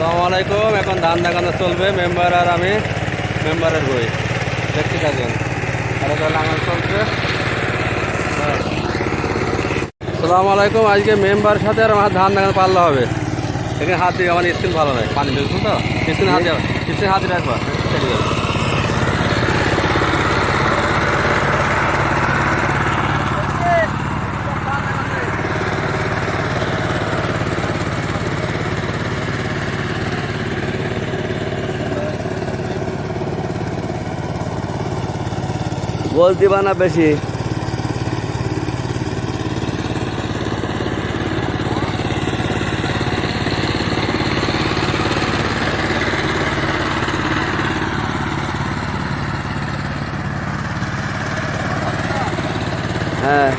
আসসালামু আলাইকুম। এখন ধান লাগানো চলবে, মেম্বার আর আমি, মেম্বারের বই দেখতে থাকেন। আর এটা লাগানো চলছে। আসসালামু আলাইকুম। আজকে মেম্বার সাথে আর আমার ধান লাগানো পারলে হবে। এখানে হাত দিয়ে আমার স্ক্রিন ভালো নয়, পানি দেখুন তো, স্ক্রিন হাত দিয়ে, স্ক্রিন হাত দিয়ে রাখবা, চলে যাবে। গোল দিবা না বেশি। হ্যাঁ,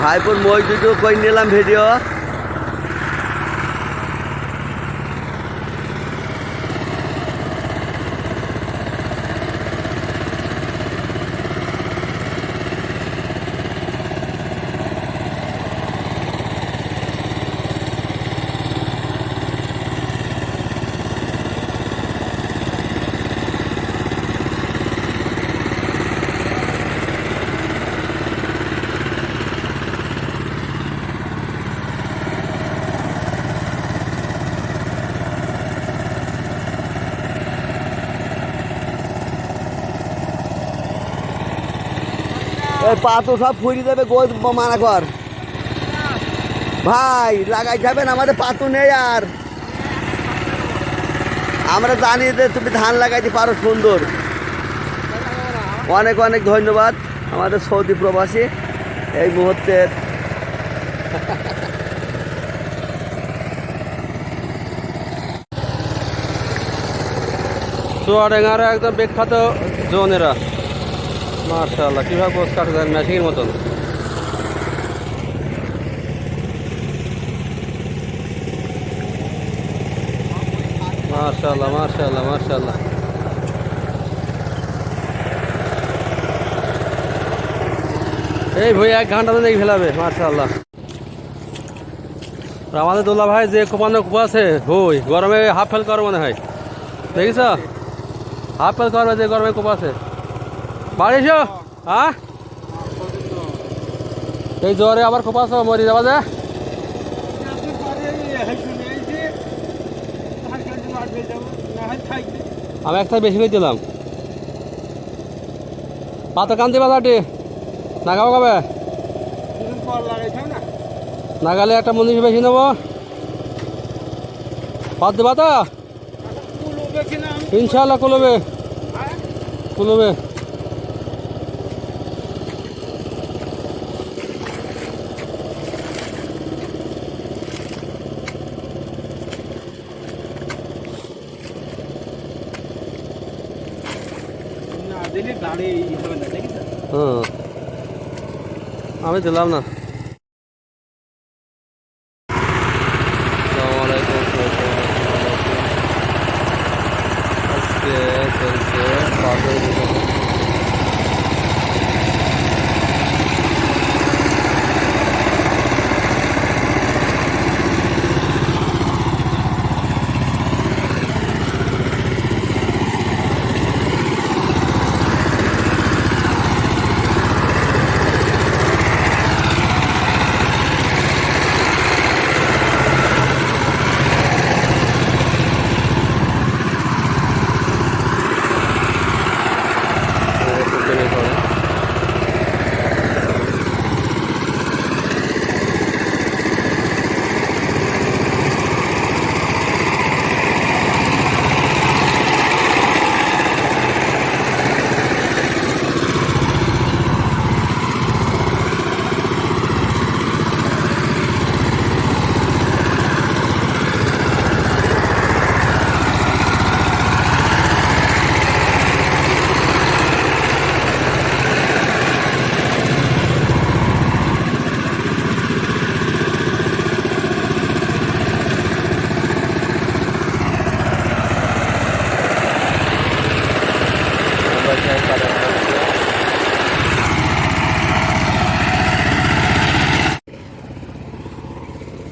ভাইপুর মই দুটো কই নিলাম ভিডিও। ওই পা তো সব ফুরি দেবে, গোল মানা কর ভাই, লাগাই যাবেন, আমাদের পাতু নেই। আর আমরা জানি যে তুমি ধান লাগাইতে পারো সুন্দর। অনেক অনেক ধন্যবাদ আমাদের সৌদি প্রবাসী এই মুহূর্তের। চুয়াডাঙ্গার একদম বিখ্যাত জোনেরা, মার্শাল্লাহ কীভাবে গোছ কাটে দেন মেশিনের মতন। মার্শাল্লাহ মার্শাল্লাহ মার্শাল্লাহ। এই ভাই 1 ঘন্টা তো নেই ফেলাবে, মার্শাল্লাহ। আমাদের দোল্লা ভাই যে কোপানো কোপা আছে, হই গরমে হাফ ফেল কর মনে হয়, দেখিস হাফ ফেল করবে যে গরমে কোপা আছে। বাড়ি এসো। হ্যাঁ, এই জ্বরে আবার কোপাছ, মরি যাবা যে। আমি একটা বেশি করে দিলাম। পাতা কান্দি বাজারটি নাগাবো কবে? নাগালে একটা মন্দির বেশি নেবো। পাত দেবা তো ইনশাল্লাহ, কুলবে কুলবে। আমি দিলাম না। আজকে চলছে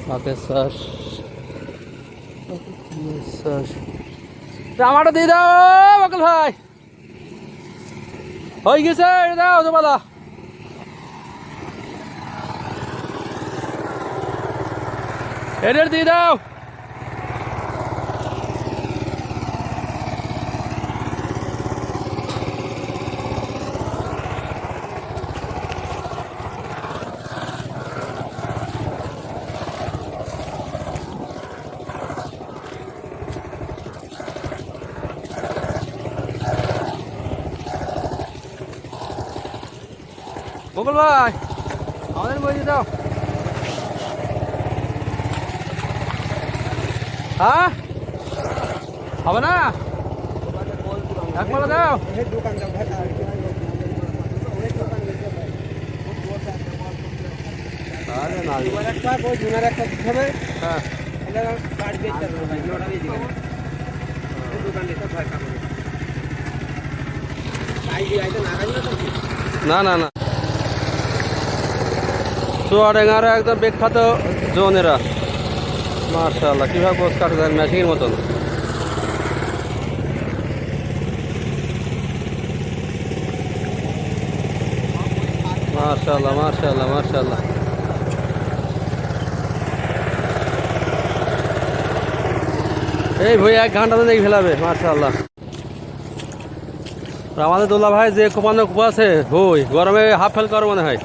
পাকের শ্বাস আমারটা দিয়ে দাও বকুল ভাই, হয়ে গেছে, দাও জমালা। এদের দিয়ে দাও। বকুল ভাই আমাদের বই দিয়ে দাও। হ্যাঁ হবে না, একবার দাও। আরে না না না না, চুয়াডাঙ্গার একদম বিখ্যাত জোনেরা, মার্শাল্লাহ কীভাবে গোছ কাটে দেন মেশিনের মতন। মার্শাল্লাহ মার্শাল্লাহ মার্শাল্লাহ। এই ভাই 1 ঘন্টাতে দেখে ফেলাবে, মার্শাল্লাহ। আমাদের দোলা ভাই যে কোপানো কোপা আছে হই, গরমে হাফ ফেল করো মনে হয়,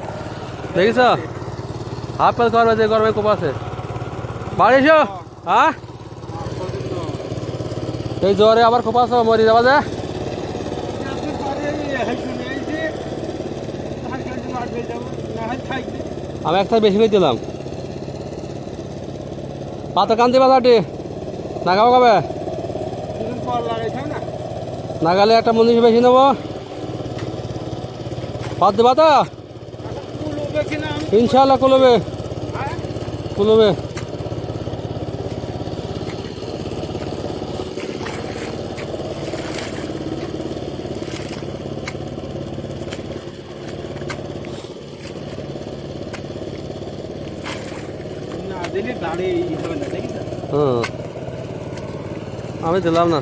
দেখিস হাফ ফেল করবে যে গরমে কোপা আছে। বাড়ি এসো। হ্যাঁ এই জ্বরে আবার কোপাছ, মরি যাবা যা। আমি একটা বেশি করে দিলাম। পাতা কান্দি বাজারটি নাগাবো কবে, নাগালে একটা মন্দির বেশি নেবো। পাত দেবা তো ইনশাল্লাহ কুলবে কুলবে। আমি দিলাম না।